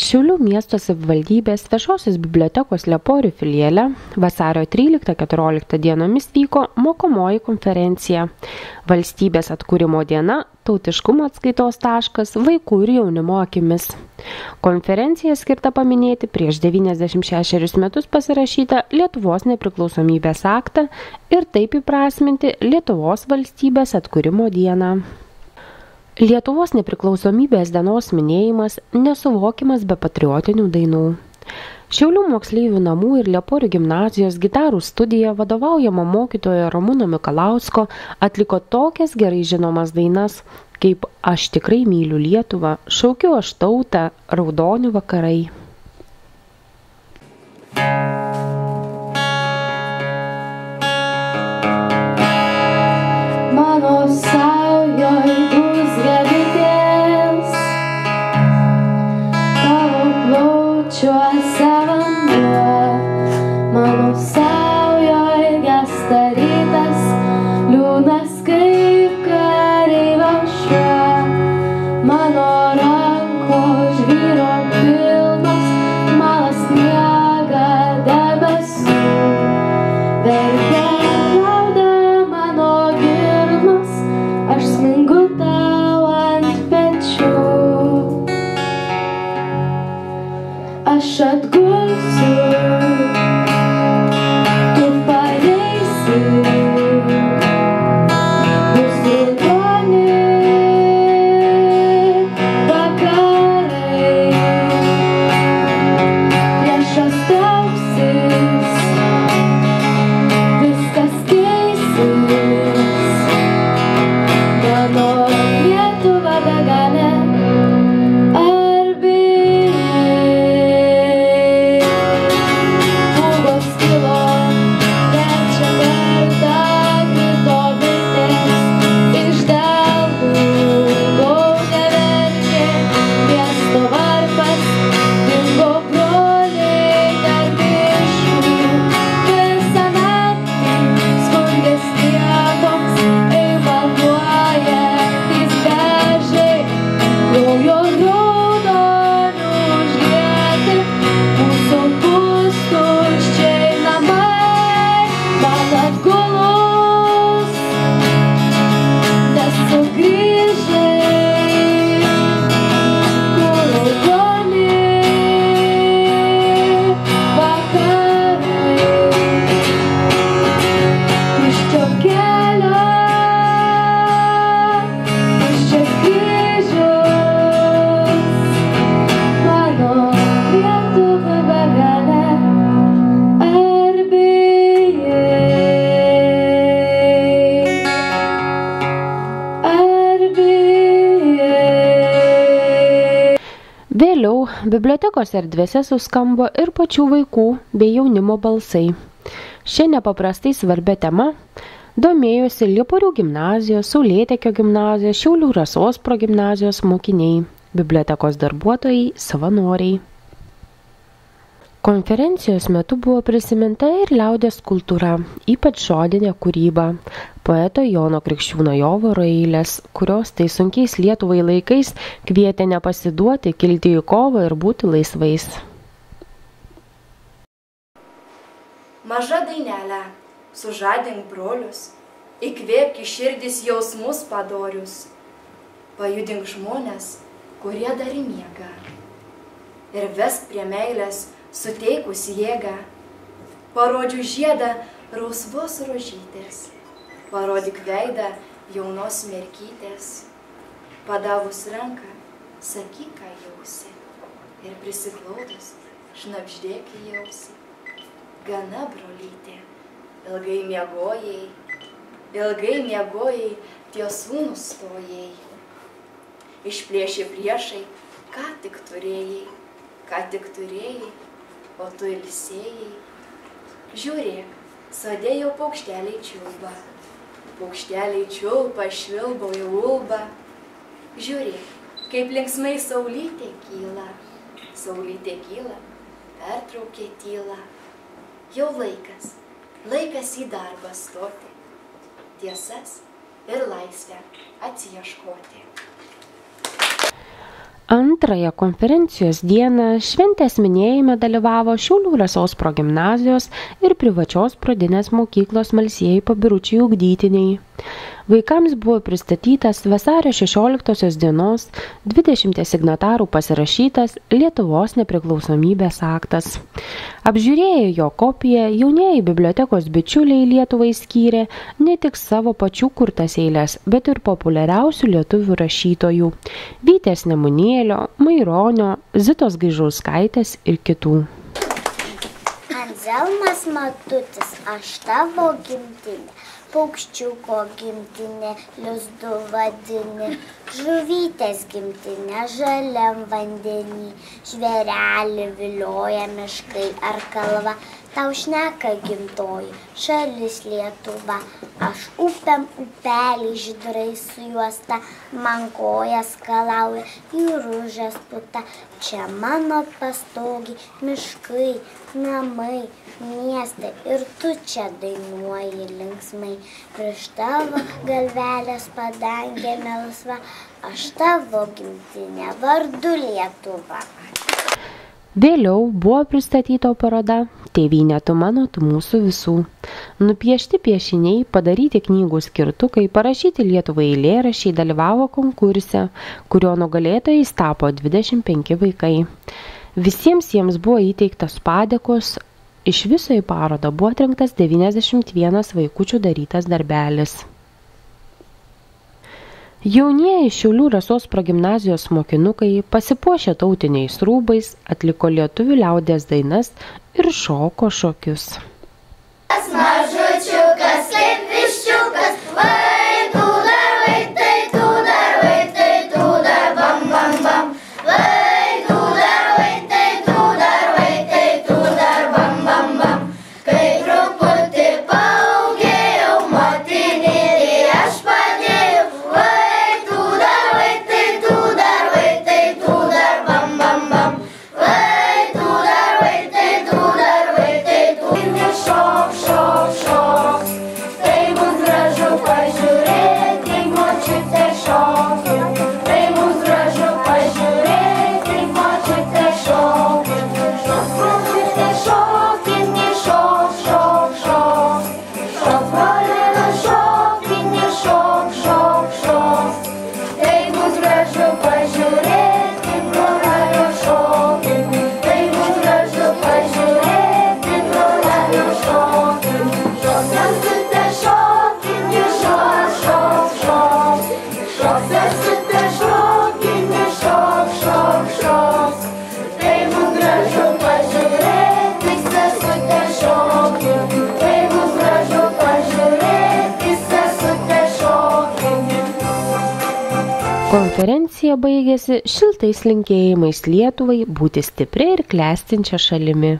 Šiaulių miesto savivaldybės viešosios bibliotekos Lieporių filiale vasario 13-14 dienomis vyko mokomoji konferencija Valstybės atkūrimo diena – tautiškumo atskaitos taškas vaikų ir jaunimo akimis. Konferencija skirta paminėti prieš 96 metus pasirašytą Lietuvos nepriklausomybės aktą ir taip įprasminti Lietuvos valstybės atkūrimo dieną. Lietuvos nepriklausomybės dienos minėjimas nesuvokiamas be patriotinių dainų. Šiaulių moksleivių namų ir Lieporių gimnazijos gitarų studija vadovaujama mokytojo Ramūno Mikalausko atliko tokias gerai žinomas dainas, kaip Aš tikrai myliu Lietuvą, Šaukiu aš tautą, Raudoni vakarai. Mano saujoj dūzgia bitės, tavo plaučiuose vanduo. Mano saujoj gęsta rytas, liūnas kaip kareivio šuo. Mano rankos žvyro pilnos, malas miega debesų. Verkia rauda mano girnos, aš smingu tau ant pečių. Aš atgulsiu, tu pareisi, bus raudoni vakarai. Priešas trauksis, viskas keisis, mano Lietuva begalė. Ar bijai? Pūgos kilo, trečią kartą krito bitės, iš delnų gaudė verkė, miesto varpas, dingo broliai tarp miškų. Visą naktį skundės lietoms, aimanuojantys beržai, kraujo raudoniu užlieti mūsų pustuščiai namai. Man atgulus, nesugrįžai, kur raudoni vakarai. Tuščio kelio, tuščias kryžius, mano Lietuva begalė. Ar bijai? Ar bijai? Vėliau bibliotekos erdvėse suskambo ir pačių vaikų bei jaunimo balsai. Šia nepaprastai svarbia tema domėjosi Lieporių gimnazijos, Saulėtekio gimnazijos, Šiaulių Rasos progimnazijos mokiniai, bibliotekos darbuotojai, savanoriai. Konferencijos metu buvo prisiminta ir liaudies kultūra, ypač žodinė kūryba, poeto Jono Krikščiūno Jovaro eilės, kurios tai sunkiais Lietuvai laikais kvietė nepasiduoti, kilti į kovą ir būti laisvais. Maža dainelė, sužadink brolius, įkvėpk į širdis jausmus padorius, pajudink žmonės, kurie dar miega, ir vesk prie meilės suteikus jėgą. Parodžiu žiedą rausvos rožytės, parodyk veidą jaunos mergytės. Padavus ranką, sakyk, ką jausi, ir prisiglaudus šnabždėk į ausį. Gana, brolytė, ilgai miegojai, tiesų nustojai. Išplėšė priešai, ką tik turėjai, o tu ilsėjai. Žiūrėk, sode jau paukšteliai čiulba, švilpauja ulba. Žiūrėk, kaip linksmai saulytė kyla, pertraukė tylą. Jau laikas į darbą stoti, tiesas ir laisvę atsiieškoti. Ant Antrąją konferencijos dieną šventės minėjime dalyvavo Šiaulių Rasos progimnazijos ir privačios pradinės mokyklos Malsieji Pabiručiai ugdytiniai. Vaikams buvo pristatytas vasario 16 dienos 20 signatarų pasirašytas Lietuvos nepriklausomybės aktas. Apžiūrėję jo kopiją, jaunieji bibliotekos bičiuliai Lietuvai skyrė ne tik savo pačių kurtas eiles, bet ir populiariausių lietuvių rašytojų – Vytės Nemunėlio, Maironio, Zitos Gaižauskaitės ir kitų. Anzelmas Matutis, aš tavo gimtinė, paukščiuko gimtinė, lizdų vadini, žuvytės gimtinė, žaliam vandenį, žvėrelį vilioja miškai ar kalva, tau šneka gimtoji, šalis Lietuva, aš upėm upelį žydrai sujuosta, man kojas kalauja, jūružas puta, čia mano pastogi, miškai, namai, miestai ir tu čia dainuoji linksmai, prieš tavo galvelės padangė melsva, aš tavo gimtinė vardu Lietuva. Vėliau buvo pristatyta paroda Tėvynė tu mano, tu mūsų visų. Nupiešti piešiniai, padaryti knygų skirtukai, parašyti Lietuvai eilėraščiai dalyvavo konkurse, kurio nugalėtojais tapo 25 vaikai. Visiems jiems buvo įteiktas padėkos, iš viso į parodą buvo atrinktas 91 vaikučių darytas darbelis. Jaunieji Šiaulių Rasos progimnazijos mokinukai pasipuošę tautiniais rūbais, atliko lietuvių liaudies dainas ir šoko šokius. Mažučiukas kaip viščiukas, vai tu dar, vai tai tu dar, bam, bam, bam. Vai tu dar, bam, bam, bam. Kai truputį paaugėjau, motinėlį aš padėjau. Vai tu dar, bam, bam, bam. Vai tu dar, šok, šok, šok. Tai bus gražu pažiūrėti, kaip močiutė šokia. Tai bus gražu pažiūrėti, kaip močiutė šokia. Šok, močiutė šokinė, šok, šok, šok. Šok, brolėna šokinė, šok, šok, šok. Tai bus gražu pažiūrėti, kaip brolelio šokia. Tai bus gražu pažiūrėti, brolelio šokia. Šok, sesute šokinė, šok, šok, šok. Šok, sesute šokinė, šok, šok, šok. Tai bus gražu pažiūrėti, sesute šokinė. Tai bus gražu pažiūrėti, sesute šokinė. Konferencija baigėsi šiltais linkėjimais Lietuvai būti stipria ir klestinčia šalimi.